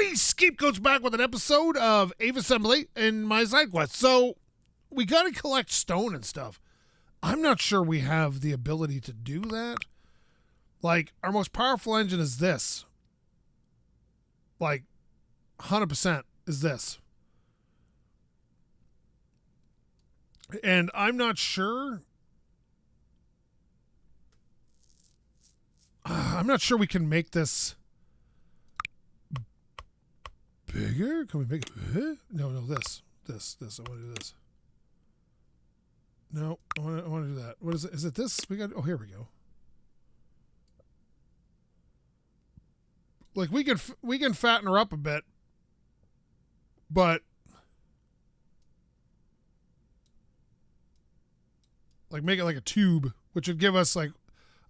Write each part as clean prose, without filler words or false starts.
everybody, SkapeGote's back with an episode of Aviassembly in my side quest. So, we gotta collect stone and stuff. I'm not sure we have the ability to do that. Like, our most powerful engine is this. Like, 100% is this. And I'm not sure. I'm not sure we can make this bigger. Can we make it? No, this. I want to do this. No, I want to do that. What is it? Is it this? We got. Oh, here we go. Like we can fatten her up a bit, but like make it like a tube, which would give us like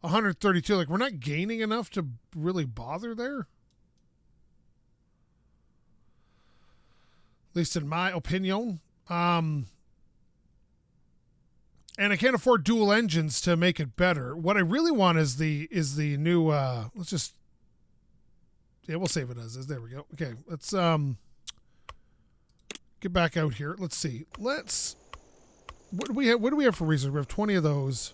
132. Like we're not gaining enough to really bother there. At least in my opinion. And I can't afford dual engines to make it better. What I really want is the new let's just we'll save it as is. There we go. Okay, let's get back out here. Let's see. What do we have for research? We have 20 of those.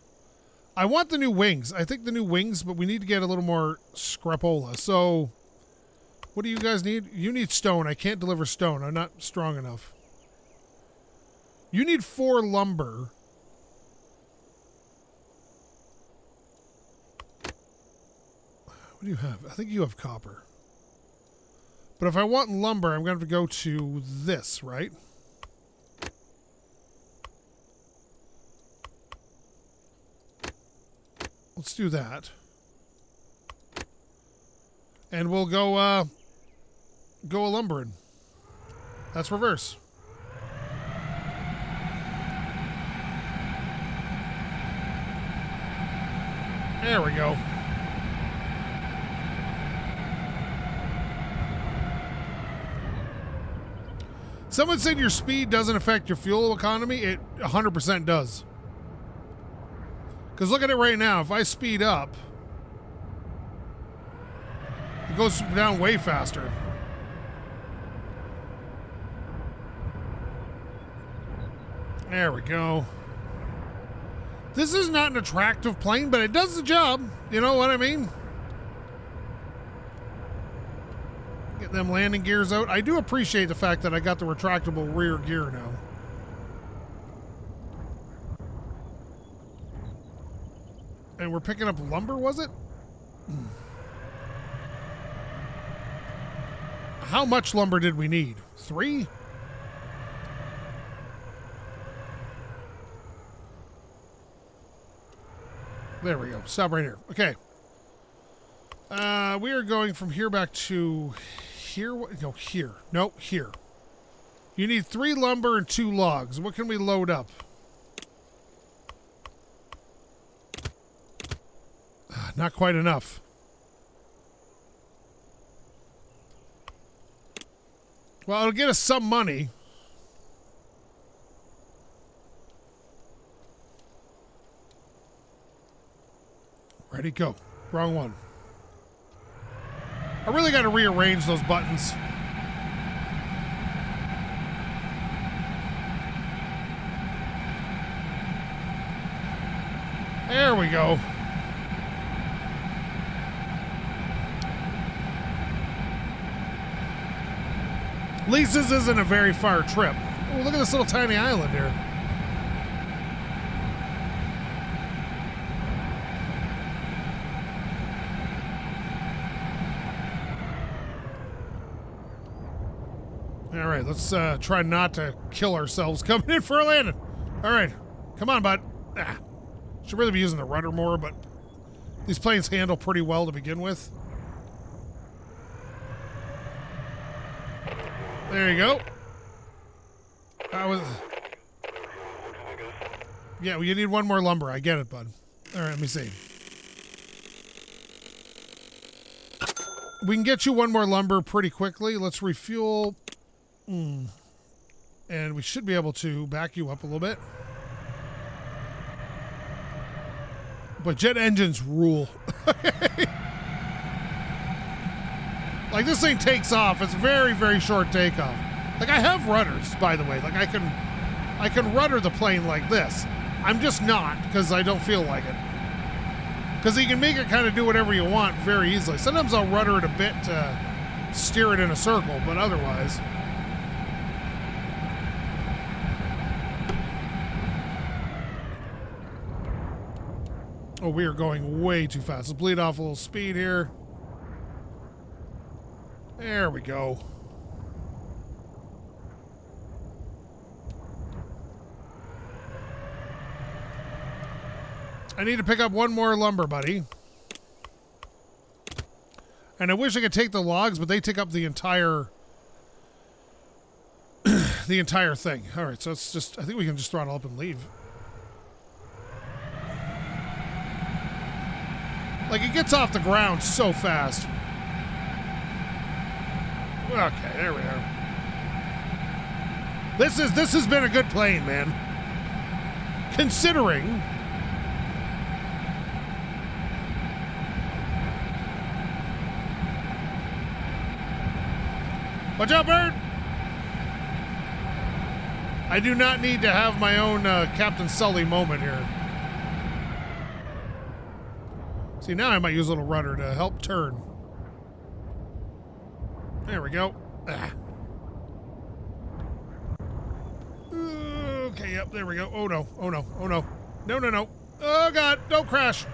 I want the new wings. I think the new wings, but we need to get a little more scrapola. So what do you guys need? You need stone. I can't deliver stone. I'm not strong enough. You need 4 lumber. What do you have? I think you have copper. But if I want lumber, I'm going to have to go to this, right? Let's do that. And we'll go a lumbering. That's reverse. There we go. Someone said your speed doesn't affect your fuel economy. It 100% does. Because look at it right now. If I speed up, it goes down way faster. There we go. This is not an attractive plane, but it does the job. You know what I mean? Get them landing gears out. I do appreciate the fact that I got the retractable rear gear now. And we're picking up lumber, was it? How much lumber did we need? 3? There we go. Stop right here. Okay. We are going from here back to here. No, here. No, here. You need 3 lumber and 2 logs. What can we load up? Not quite enough. Well, it'll get us some money. Ready, go. Wrong one. I really got to rearrange those buttons. There we go. At least this isn't a very far trip. Oh, look at this little tiny island here. All right, let's try not to kill ourselves coming in for a landing. All right, come on, bud. Should really be using the rudder more, but these planes handle pretty well to begin with. There you go. Yeah, well, you need 1 more lumber. I get it, bud. All right, let me see. We can get you 1 more lumber pretty quickly. Let's refuel. And we should be able to back you up a little bit. But jet engines rule. Like, this thing takes off. It's very, very short takeoff. Like, I have rudders, by the way. Like, I can rudder the plane like this. I'm just not, because I don't feel like it. Because you can make it kind of do whatever you want very easily. Sometimes I'll rudder it a bit to steer it in a circle, but otherwise. Oh, we are going way too fast. Let's bleed off a little speed here. There we go. I need to pick up one more lumber, buddy. And I wish I could take the logs, but they take up the entire the entire thing. All right, so it's just, I think we can just throttle up and leave. Like, it gets off the ground so fast. Okay, there we are. This has been a good plane, man. Considering. Watch out, bird! I do not need to have my own Captain Sully moment here. See, now I might use a little rudder to help turn. There we go. Ah. Okay, yep, there we go. Oh no, oh no, oh no. No, no, no. Oh God, don't crash.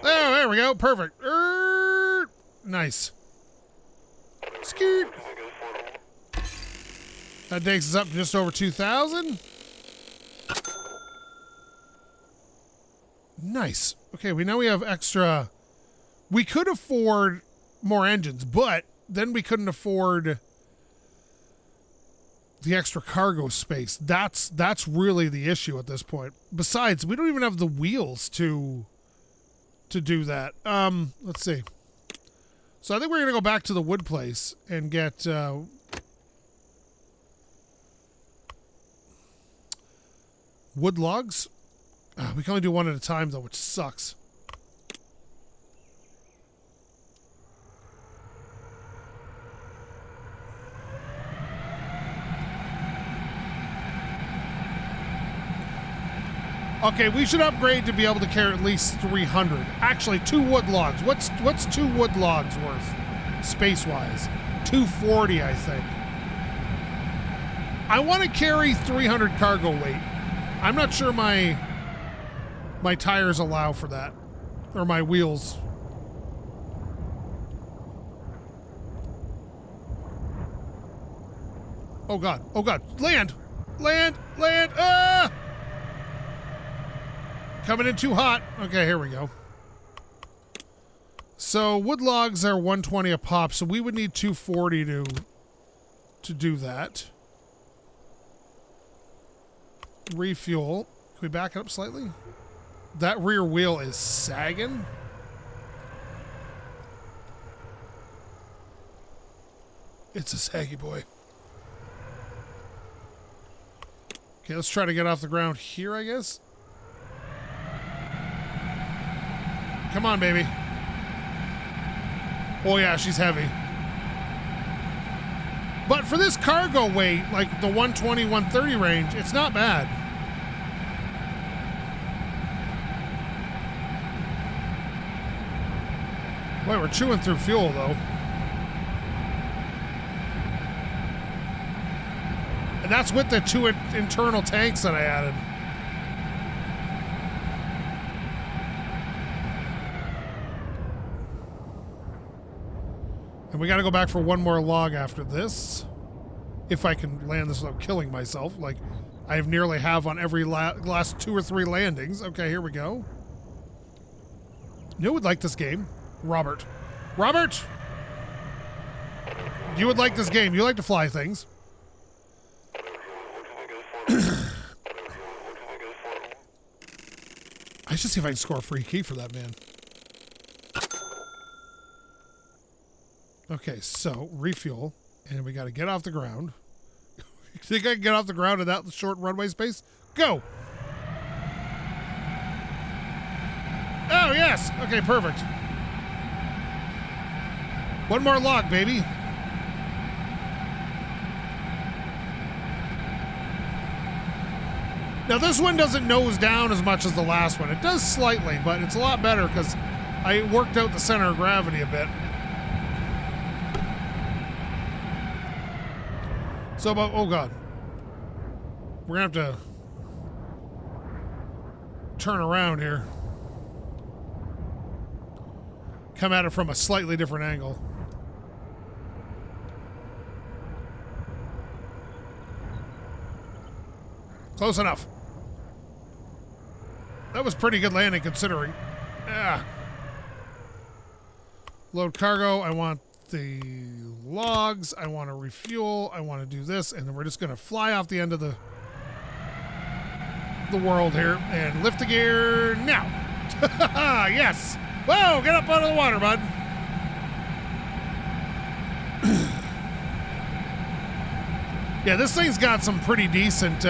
Oh, there we go, perfect. Nice. Scoot. That takes us up to just over 2,000. Nice. Okay, we know we have extra. We could afford more engines, but then we couldn't afford the extra cargo space. That's really the issue at this point. Besides, we don't even have the wheels to do that. Let's see. So I think we're gonna go back to the wood place and get wood logs. We can only do one at a time though, which sucks. Okay, we should upgrade to be able to carry at least 300. Actually, 2 wood logs. What's 2 wood logs worth, space-wise? 240, I think. I want to carry 300 cargo weight. I'm not sure my tires allow for that, or my wheels. Oh God! Oh God! Land! Land! Land! Ah! Coming in too hot. Okay, here we go. So wood logs are 120 a pop, so we would need 240 to do that. Refuel. Can we back it up slightly? That rear wheel is sagging. It's a saggy boy. Okay, let's try to get off the ground here, I guess. Come on, baby. Oh, yeah, she's heavy. But for this cargo weight, like the 120, 130 range, it's not bad. Boy, we're chewing through fuel, though. And that's with the 2 internal tanks that I added. And we got to go back for one more log after this. If I can land this without killing myself, like I nearly have on every last 2 or 3 landings. Okay, here we go. You would like this game. Robert. Robert! You would like this game. You like to fly things. I should see if I can score a free key for that, man. Okay, so refuel, and we got to get off the ground. You think I can get off the ground without the short runway space? Go! Oh, yes! Okay, perfect. One more log, baby. Now, this one doesn't nose down as much as the last one. It does slightly, but it's a lot better because I worked out the center of gravity a bit. So about, oh God. We're going to have to turn around here. Come at it from a slightly different angle. Close enough. That was pretty good landing considering. Ah. Load cargo. I want the logs. I want to refuel. I want to do this. And then we're just going to fly off the end of the world here. And lift the gear now. Yes. Whoa, get up out of the water, bud. Yeah, this thing's got some pretty decent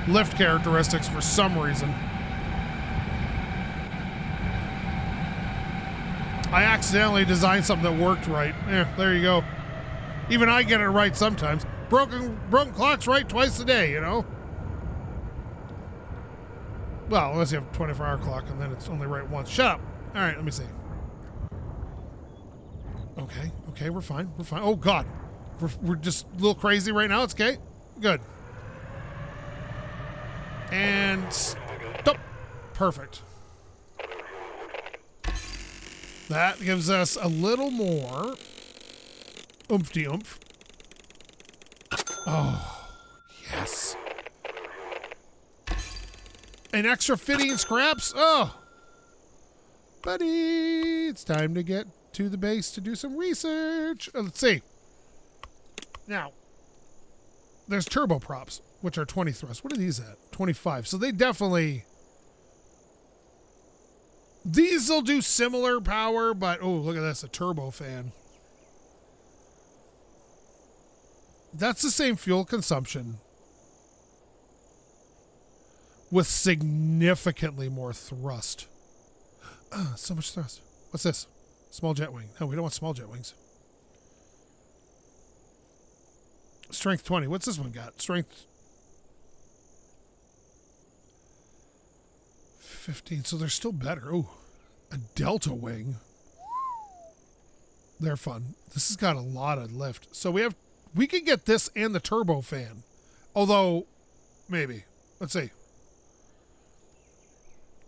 lift characteristics for some reason. I accidentally designed something that worked right. Yeah, there you go. Even I get it right sometimes. Broken clock's right twice a day, you know? Well, unless you have a 24-hour clock, and then it's only right once. Shut up. All right, let me see. Okay, we're fine. We're fine. Oh, God. We're just a little crazy right now. It's okay. Good. And stop. Perfect. That gives us a little more oomph-de-oomph. Oh, yes. And extra fitting scraps. Oh. Buddy, it's time to get to the base to do some research. Let's see. Now, there's turboprops, which are 20 thrust. What are these at? 25. So they definitely... These will do similar power, but... Oh, look at this. A turbofan. That's the same fuel consumption. With significantly more thrust. So much thrust. What's this? Small jet wing. No, we don't want small jet wings. Strength 20. What's this one got? Strength 15. So they're still better. Ooh, a delta wing. They're fun. This has got a lot of lift. So we could get this and the turbofan. Although, maybe. Let's see.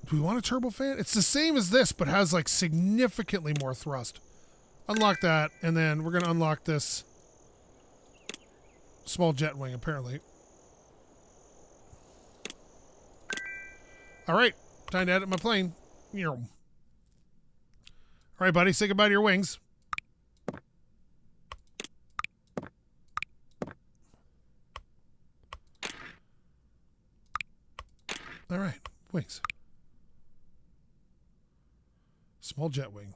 Do we want a turbofan? It's the same as this, but has like significantly more thrust. Unlock that, and then we're going to unlock this small jet wing, apparently. All right, time to edit my plane. All right, buddy, say goodbye to your wings. All right, wings. Small jet wing.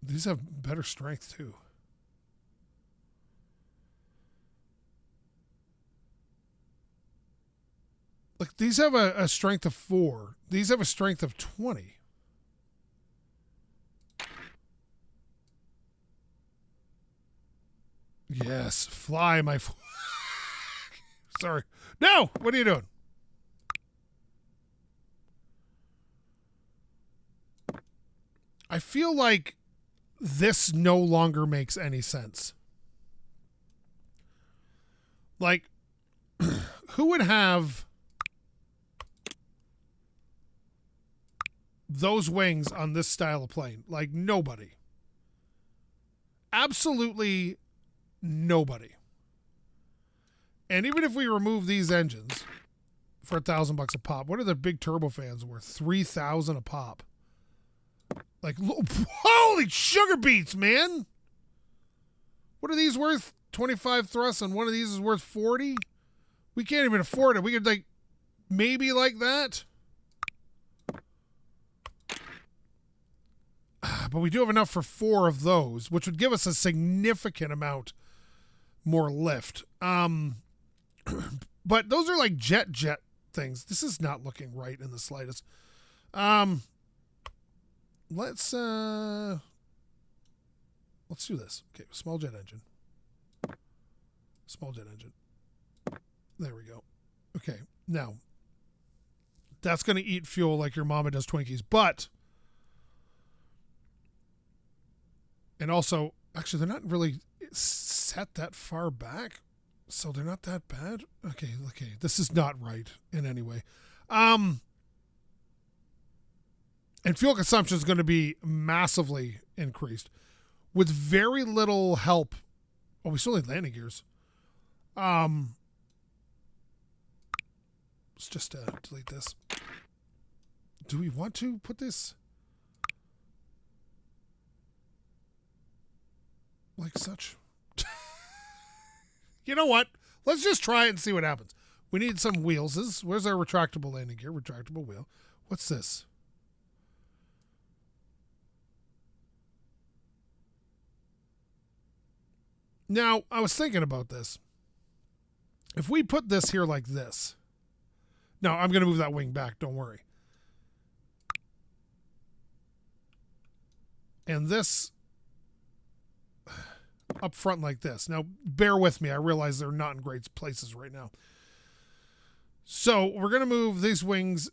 These have better strength, too. Like, these have a strength of 4. These have a strength of 20. Yes, fly, my... Sorry. No! What are you doing? I feel like this no longer makes any sense. Like, who would have those wings on this style of plane? Like, nobody. Absolutely nobody. And even if we remove these engines for $1,000 a pop, what are the big turbofans worth? 3,000 a pop. Like, holy sugar beets, man! What are these worth? 25 thrusts, and one of these is worth 40? We can't even afford it. We could, like, maybe like that. But we do have enough for 4 of those, which would give us a significant amount more lift. But those are like jet things. This is not looking right in the slightest. Let's do this. Okay, small jet engine. Small jet engine. There we go. Okay, now that's going to eat fuel like your mama does Twinkies, but and also actually they're not really set that far back, so they're not that bad. Okay, this is not right in any way. And fuel consumption is going to be massively increased with very little help. Oh, we still need landing gears. Let's just delete this. Do we want to put this like such? You know what? Let's just try it and see what happens. We need some wheels. Where's our retractable landing gear? Retractable wheel. What's this? Now, I was thinking about this. If we put this here like this. No, I'm going to move that wing back. Don't worry. And this up front like this. Now, bear with me. I realize they're not in great places right now. So, we're going to move these wings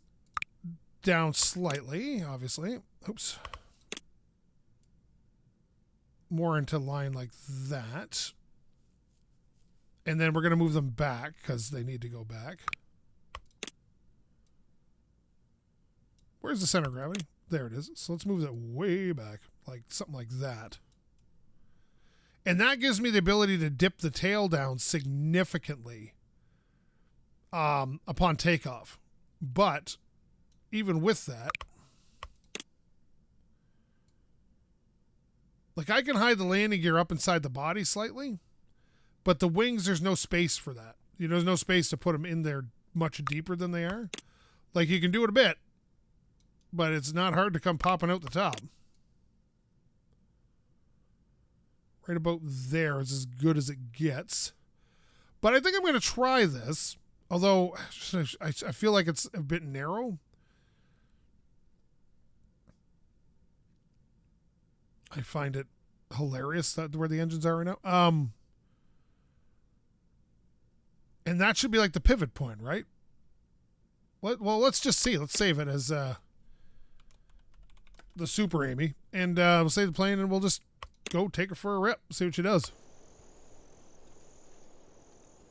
down slightly, obviously. Oops. More into line like that. And then we're going to move them back because they need to go back. Where's the center of gravity? There it is. So let's move that way back, like something like that. And that gives me the ability to dip the tail down significantly upon takeoff. But even with that, like I can hide the landing gear up inside the body slightly, but the wings, there's no space for that. You know, there's no space to put them in there much deeper than they are. Like you can do it a bit, but it's not hard to come popping out the top. Right about there is as good as it gets. But I think I'm going to try this, although I feel like it's a bit narrow. I find it hilarious that where the engines are right now. And that should be like the pivot point, right? Well, let's just see. Let's save it as the Super Amy. And we'll save the plane and we'll just go take her for a rip. See what she does.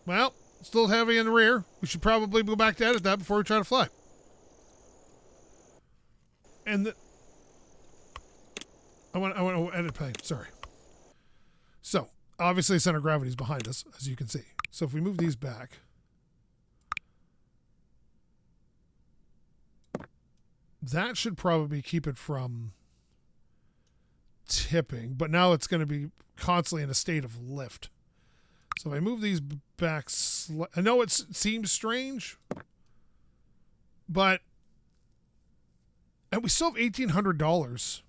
Well, still heavy in the rear. We should probably go back to edit that before we try to fly. And I want to edit plane. Sorry. So, obviously center of gravity is behind us, as you can see. So if we move these back, that should probably keep it from tipping. But now it's going to be constantly in a state of lift. So if I move these back, I know it seems strange, but and we still have $1,800.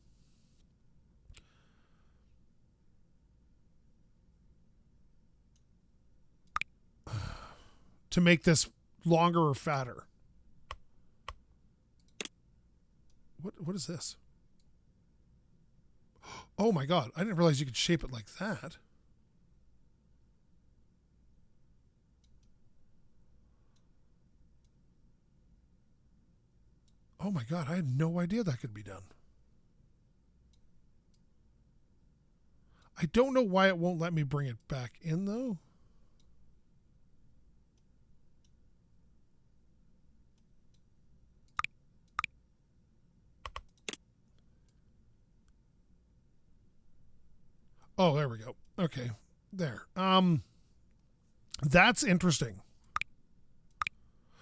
To make this longer or fatter. What is this? Oh my God, I didn't realize you could shape it like that. Oh my God, I had no idea that could be done. I don't know why it won't let me bring it back in though. Oh, there we go. Okay. There. That's interesting.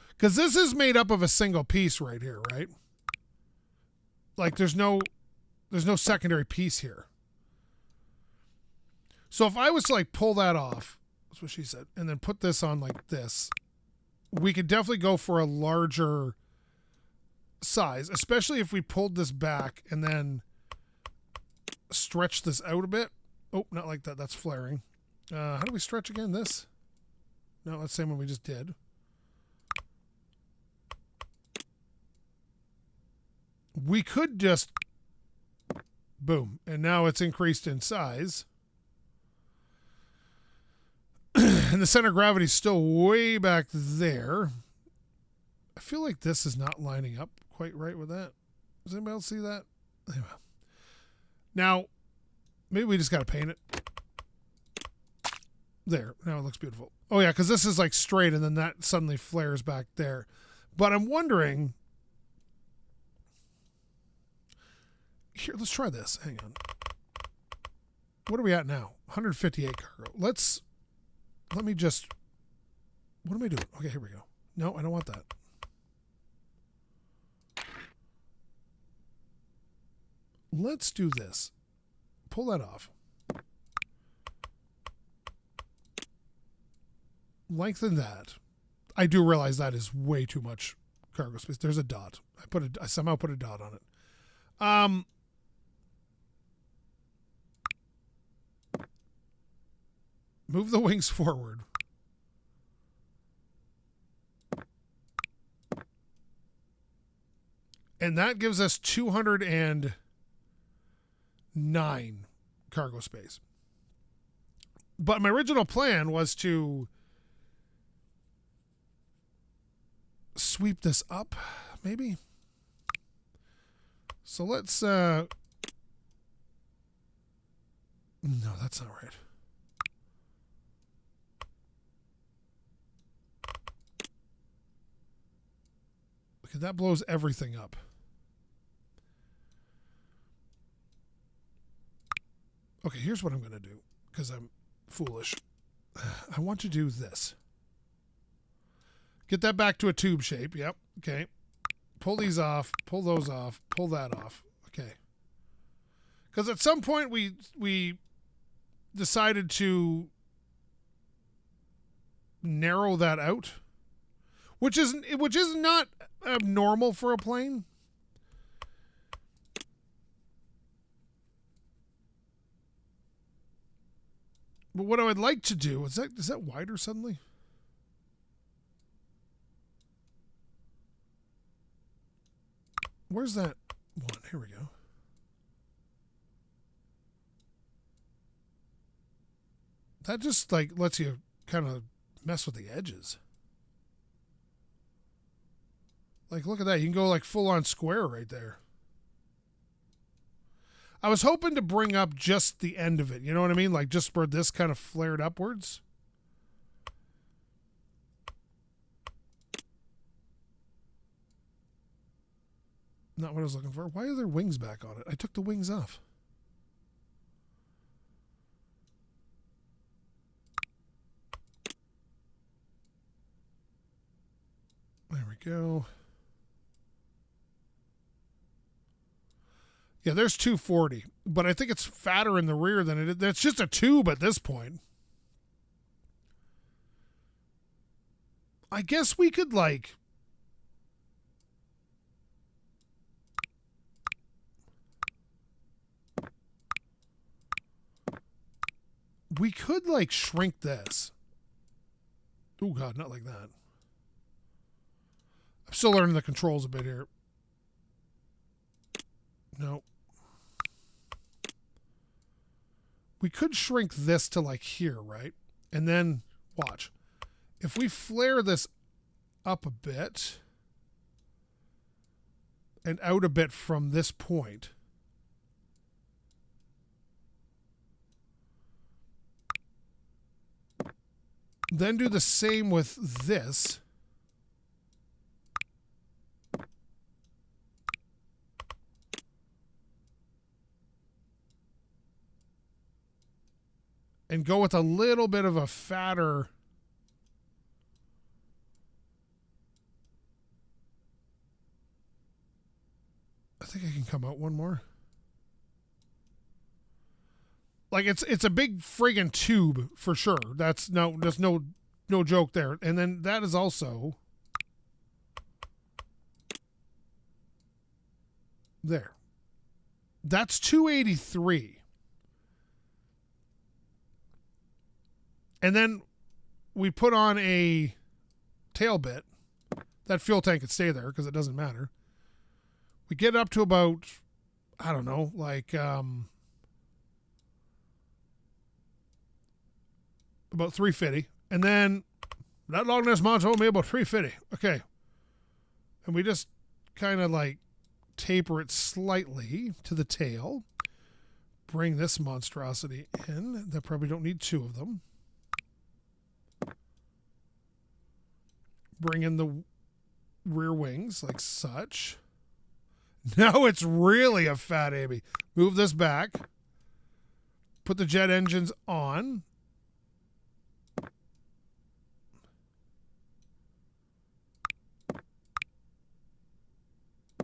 Because this is made up of a single piece right here, right? Like there's no secondary piece here. So if I was to like pull that off, that's what she said, and then put this on like this, we could definitely go for a larger size, especially if we pulled this back and then stretch this out a bit. Oh, not like that. That's flaring. How do we stretch again? This? No, that's the same one we just did. we could just boom, and now it's increased in size. And the center of gravity is still way back there. I feel like this is not lining up quite right with that. Does anybody else see that? Anyway. Now, maybe we just got to paint it. There. Now it looks beautiful. Oh, yeah, because this is like straight, and then that suddenly flares back there. But I'm wondering... Here, let's try this. Hang on. What are we at now? 158 cargo. Let me just... What am I doing? Okay, here we go. No, I don't want that. Let's do this. Pull that off. Lengthen that. I do realize that is way too much cargo space. There's a dot. I somehow put a dot on it. Move the wings forward. And that gives us 209 cargo space. But my original plan was to sweep this up, maybe. So let's... No, that's not right. Okay, that blows everything up. Okay, here's what I'm going to do, because I'm foolish. I want to do this. Get that back to a tube shape. Yep. Okay. Pull these off. Pull those off. Pull that off. Okay. Because at some point we decided to narrow that out, which is not abnormal for a plane. But what I would like to do is that wider suddenly? Where's that one? Here we go. That just like lets you kind of mess with the edges. Like, look at that. You can go like full on square right there. I was hoping to bring up just the end of it. You know what I mean? Like just where this kind of flared upwards. Not what I was looking for. Why are there wings back on it? I took the wings off. There we go. Yeah, there's 240, but I think it's fatter in the rear than it is. That's just a tube at this point. I guess we could like... We could like shrink this. Oh God, not like that. I'm still learning the controls a bit here. No. We could shrink this to like here, right? And then watch. If we flare this up a bit and out a bit from this point, then do the same with this. And go with a little bit of a fatter... I think I can come out one more. Like it's a big friggin' tube for sure. There's no joke there. And then that is also there. That's 283. And then we put on a tail bit. That fuel tank could stay there because it doesn't matter. We get up to about, I don't know, like about 350. And then that Loch Mount told me about 350. Okay. And we just kind of like taper it slightly to the tail. Bring this monstrosity in. That probably don't need two of them. Bring in the rear wings like such. Now it's really a fat Amy. Move this back. Put the jet engines on.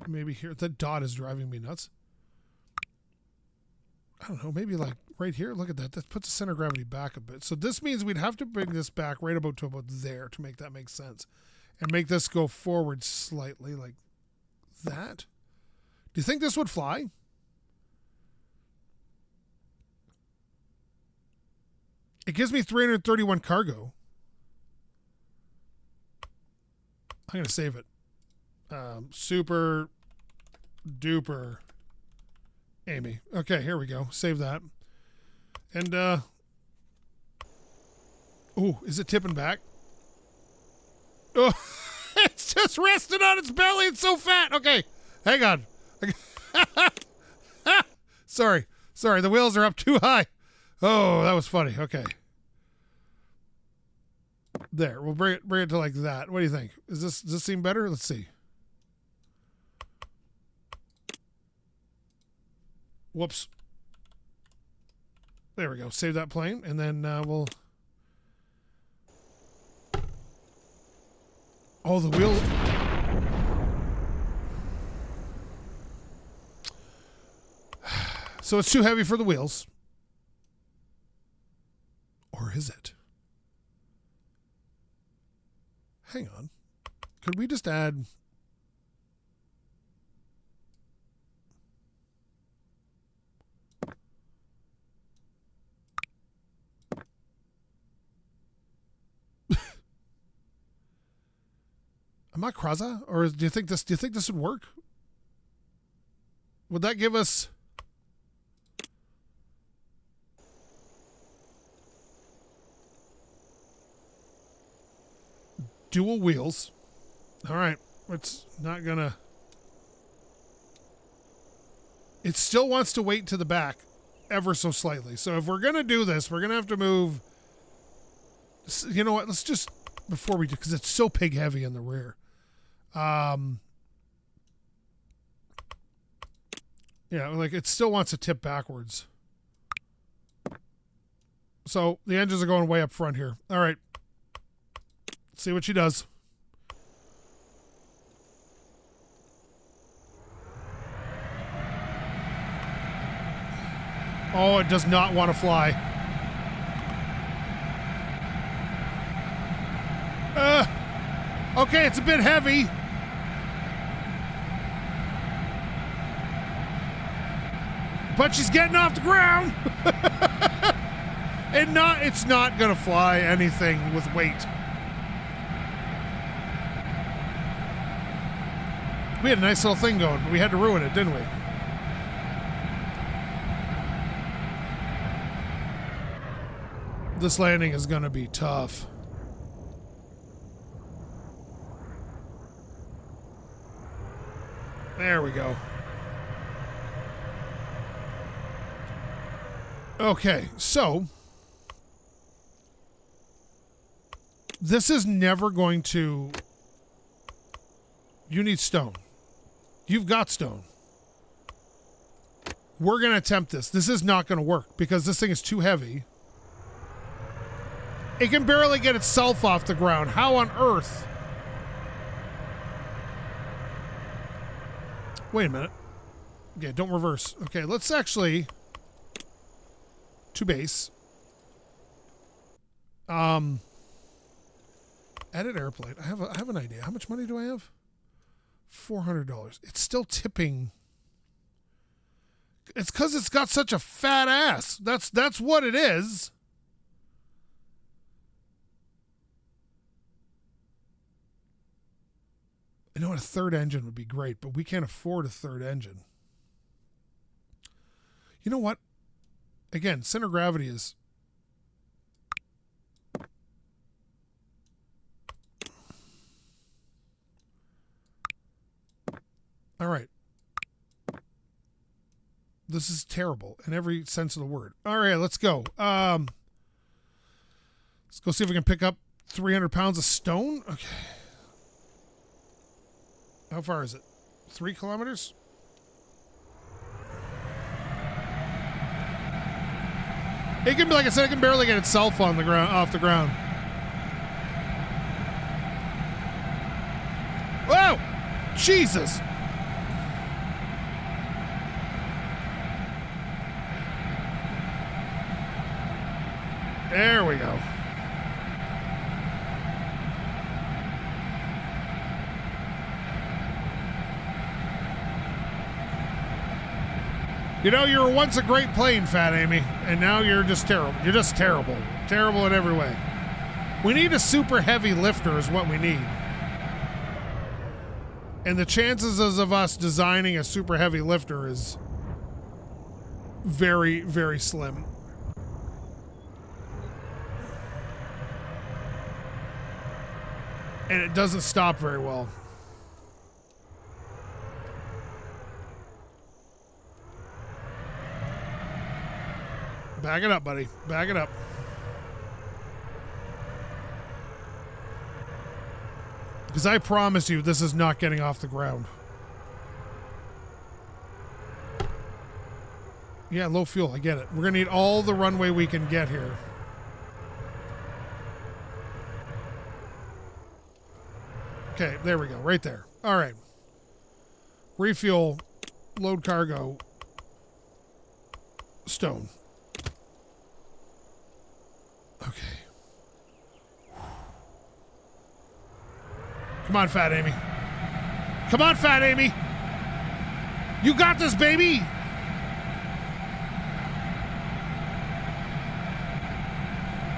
Maybe here. The dot is driving me nuts. I don't know. Maybe like right here. Look at that. That puts the center of gravity back a bit. So this means we'd have to bring this back right about to about there to make that make sense. And make this go forward slightly like that. Do you think this would fly? It gives me 331 cargo. I'm going to save it. Super duper Amy. Okay, here we go. Save that. And, oh, is it tipping back? Oh, it's just resting on its belly. It's so fat. Okay, hang on. Sorry. The wheels are up too high. Oh, that was funny. Okay. There. We'll bring it to like that. What do you think? Does this seem better? Let's see. Whoops. There we go. Save that plane, and then we'll. Oh, the wheel. So it's too heavy for the wheels. Or is it? Hang on. Could we just add... Am I crazy? Or do you think this would work? Would that give us... dual wheels. All right. It's not gonna... It still wants to wait to the back ever so slightly. So if we're gonna do this, we're gonna have to move... You know what? Let's just... Before we do... Because it's so pig heavy in the rear. Yeah, like it still wants to tip backwards. So the engines are going way up front here. All right. See what she does. Oh, it does not want to fly. Okay, it's a bit heavy. But she's getting off the ground. And it's not going to fly anything with weight. We had a nice little thing going, but we had to ruin it, didn't we? This landing is going to be tough. There we go. Okay, so this is never going to... You need stone. You've got stone. We're going to attempt this. This is not going to work because this thing is too heavy. It can barely get itself off the ground. How on earth? Wait a minute. Okay, don't reverse. Okay, let's actually... To base. Edit airplane. I have an idea. How much money do I have? $400. It's still tipping. It's because it's got such a fat ass. That's what it is. You know what? A third engine would be great, but we can't afford a third engine. You know what? Again, center of gravity is... All right. This is terrible in every sense of the word. All right, let's go. Let's go see if we can pick up 300 pounds of stone. Okay. How far is it? 3 kilometers? It can be, like I said, it can barely get itself on the ground, off the ground. Whoa! Jesus! There we go. You know, you were once a great plane, Fat Amy, and now you're just terrible. You're just terrible. Terrible in every way. We need a super heavy lifter is what we need. And the chances of us designing a super heavy lifter is very, very slim. And it doesn't stop very well. Back it up, buddy. Back it up. Because I promise you, this is not getting off the ground. Yeah, low fuel. I get it. We're going to need all the runway we can get here. Okay, there we go. Right there. All right. Refuel, load cargo, stone. Okay. Come on, Fat Amy. Come on, Fat Amy. You got this, baby.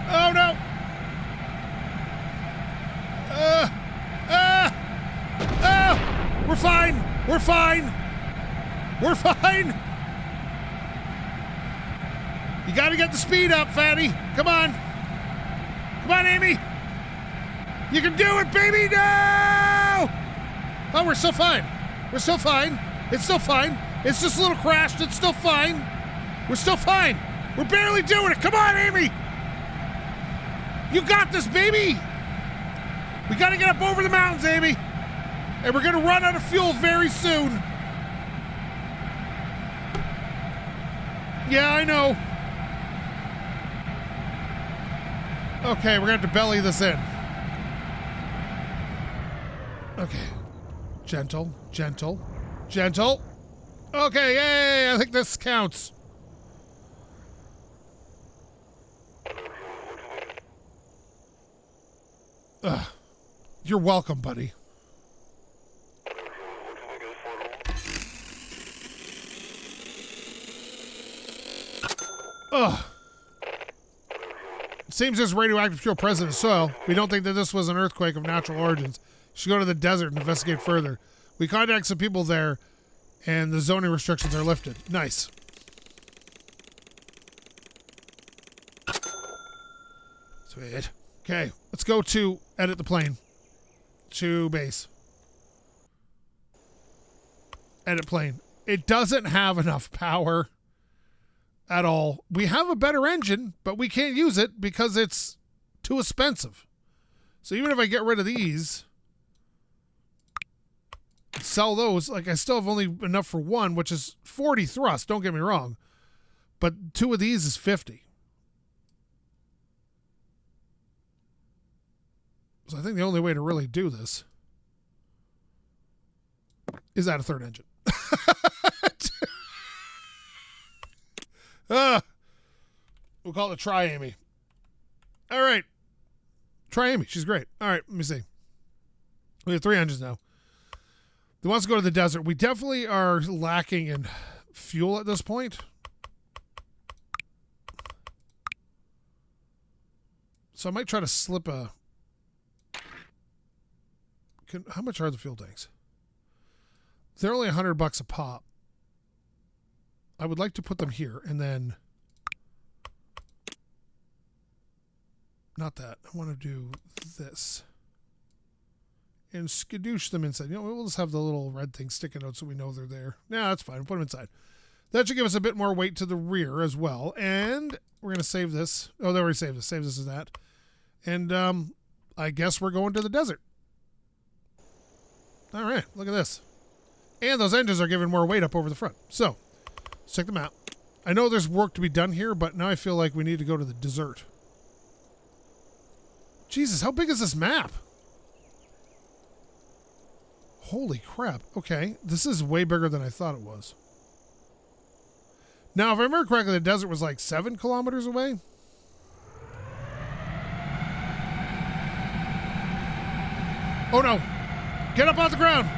Oh, no. We're fine. We're fine. We're fine. You got to get the speed up, Fatty. Come on. Come on, Amy. You can do it, baby. No! Oh, we're still fine. We're still fine. It's still fine. It's just a little crashed. It's still fine. We're still fine. We're barely doing it. Come on, Amy. You got this, baby. We got to get up over the mountains, Amy. And we're going to run out of fuel very soon. Yeah, I know. Okay, we're going to have to belly this in. Okay. Gentle, gentle, gentle. Okay, yay, I think this counts. You're welcome, buddy. Ugh. It seems there's radioactive fuel present in soil. We don't think that this was an earthquake of natural origins. Should go to the desert and investigate further. We contact some people there, and the zoning restrictions are lifted. Nice. Sweet. Okay, let's go to edit the plane. To base. Edit plane. It doesn't have enough power at all. We have a better engine, but we can't use it because it's too expensive. So even if I get rid of these, sell those, like I still have only enough for one, which is 40 thrust, don't get me wrong. But 2 of these is 50. So I think the only way to really do this is add a third engine. We'll call it Try Amy. All right. Try Amy. She's great. All right, let me see. We have 3 engines now. They want us to go to the desert. We definitely are lacking in fuel at this point. So I might try to slip a How much are the fuel tanks? They're only $100 a pop. I would like to put them here and then... Not that. I want to do this. And skadoosh them inside. You know, we'll just have the little red thing sticking out so we know they're there. Yeah, that's fine. We'll put them inside. That should give us a bit more weight to the rear as well. And we're going to save this. Oh, they already saved this. Save this as that. And I guess we're going to the desert. All right. Look at this. And those engines are giving more weight up over the front. So, let's check them out. I know there's work to be done here, but now I feel like we need to go to the desert. Jesus, how big is this map? Holy crap. Okay, this is way bigger than I thought it was. Now, if I remember correctly, the desert was like 7 kilometers away. Oh no! Get up off the ground!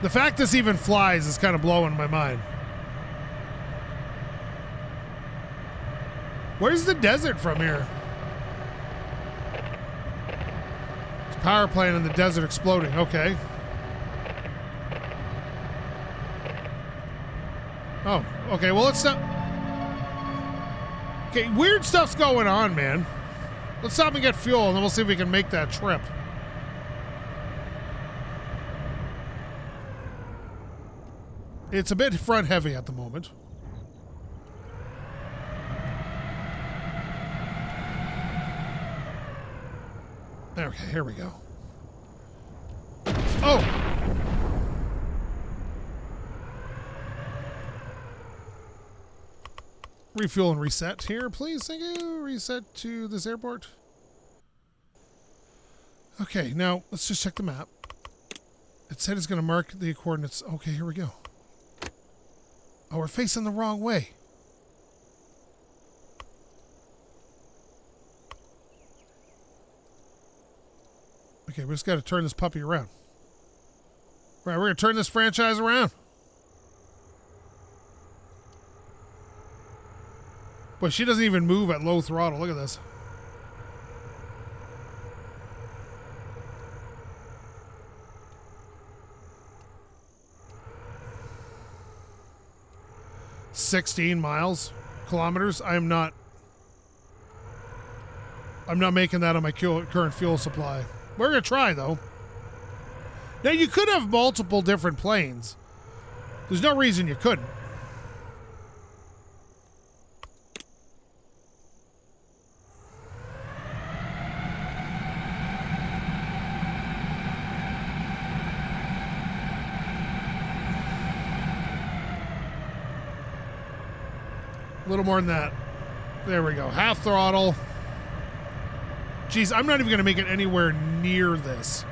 The fact this even flies is kind of blowing my mind. Where's the desert from here? It's a power plant in the desert exploding. Okay. Oh, okay. Well, let's stop. Okay, weird stuff's going on, man. Let's stop and get fuel, and then we'll see if we can make that trip. It's a bit front heavy at the moment. Okay, here we go. Oh! Refuel and reset here, please. Thank you. Reset to this airport. Okay, now let's just check the map. It said it's going to mark the coordinates. Okay, here we go. Oh, we're facing the wrong way. Okay, we just got to turn this puppy around. Right, we're going to turn this franchise around. Boy, she doesn't even move at low throttle. Look at this. kilometers. I'm not making that on my current fuel supply. We're going to try, though. Now, you could have multiple different planes. There's no reason you couldn't. A little more than that. There we go. Half throttle. Jeez, I'm not even going to make it anywhere near this.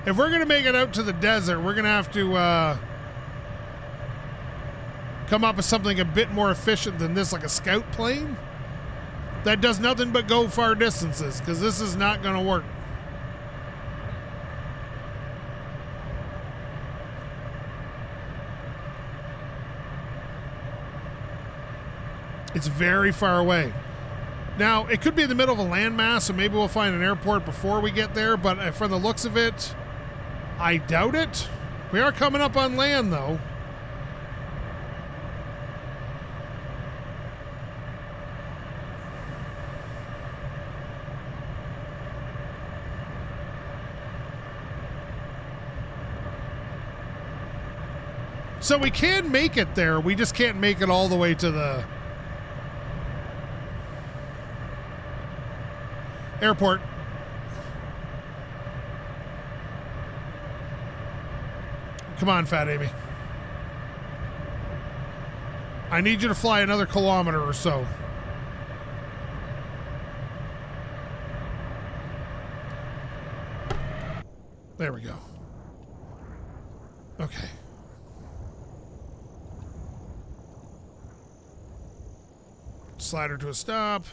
If we're going to make it out to the desert, we're going to have to come up with something a bit more efficient than this, like a scout plane that does nothing but go far distances, because this is not going to work. It's very far away. Now, it could be in the middle of a landmass, so maybe we'll find an airport before we get there, but from the looks of it, I doubt it. We are coming up on land, though. So we can make it there, we just can't make it all the way to the airport. Come on, Fat Amy. I need you to fly another kilometer or so. There we go. Okay. Slide her to a stop.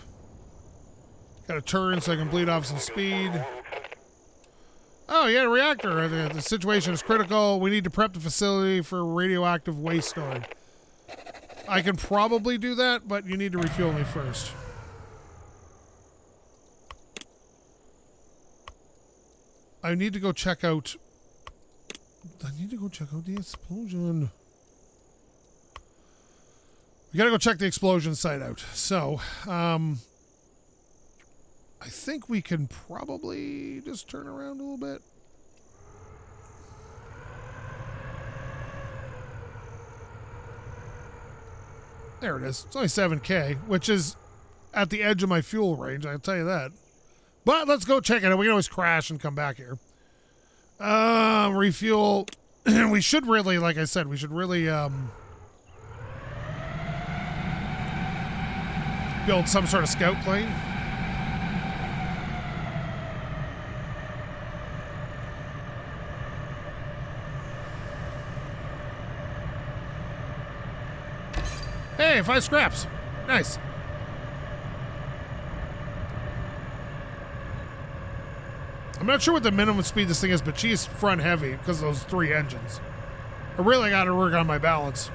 Got to turn so I can bleed off some speed. Oh, yeah, reactor. The situation is critical. We need to prep the facility for radioactive waste storage. I can probably do that, but you need to refuel me first. I need to go check out... I need to go check out the explosion. We gotta go check the explosion site out. So, I think we can probably just turn around a little bit. There it is. It's only 7K, which is at the edge of my fuel range, I'll tell you that. But let's go check it out. We can always crash and come back here. Refuel. We should really, like I said, we should really build some sort of scout plane. Hey, 5 scraps. Nice. I'm not sure what the minimum speed this thing is, but she's front heavy because of those 3 engines. I really got to work on my balance.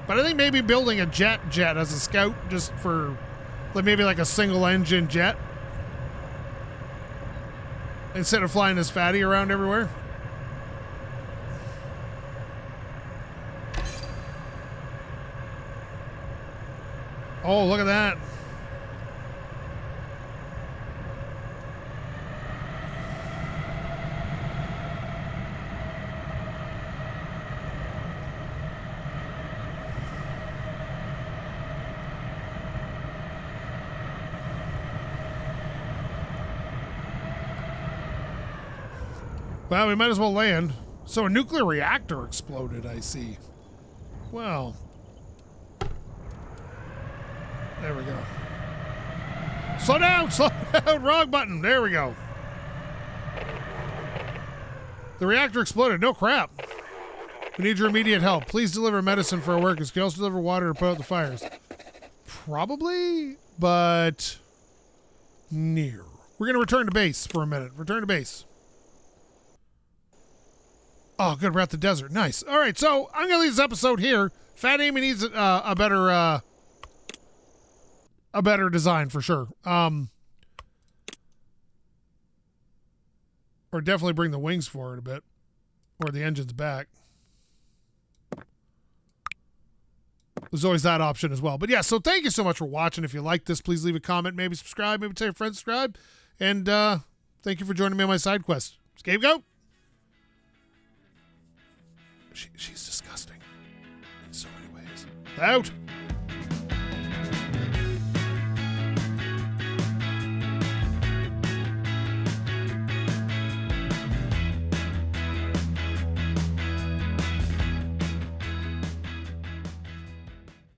But I think maybe building a jet as a scout just for like maybe like a single engine jet instead of flying this fatty around everywhere. Oh, look at that. Well, we might as well land. So a nuclear reactor exploded, I see. Well. There we go. Slow down, slow down. Wrong button. There we go. The reactor exploded. No crap. We need your immediate help. Please deliver medicine for our workers. Can you also deliver water to put out the fires? Probably, but near. We're going to return to base for a minute. Return to base. Oh, good. We're at the desert. Nice. All right, so I'm going to leave this episode here. Fat Amy needs a better design for sure. Or definitely bring the wings forward a bit. Or the engines back. There's always that option as well. But yeah, so thank you so much for watching. If you like this, please leave a comment, maybe subscribe, maybe tell your friends to subscribe. And thank you for joining me on my side quest. SkapeGote. She's disgusting in so many ways. Out.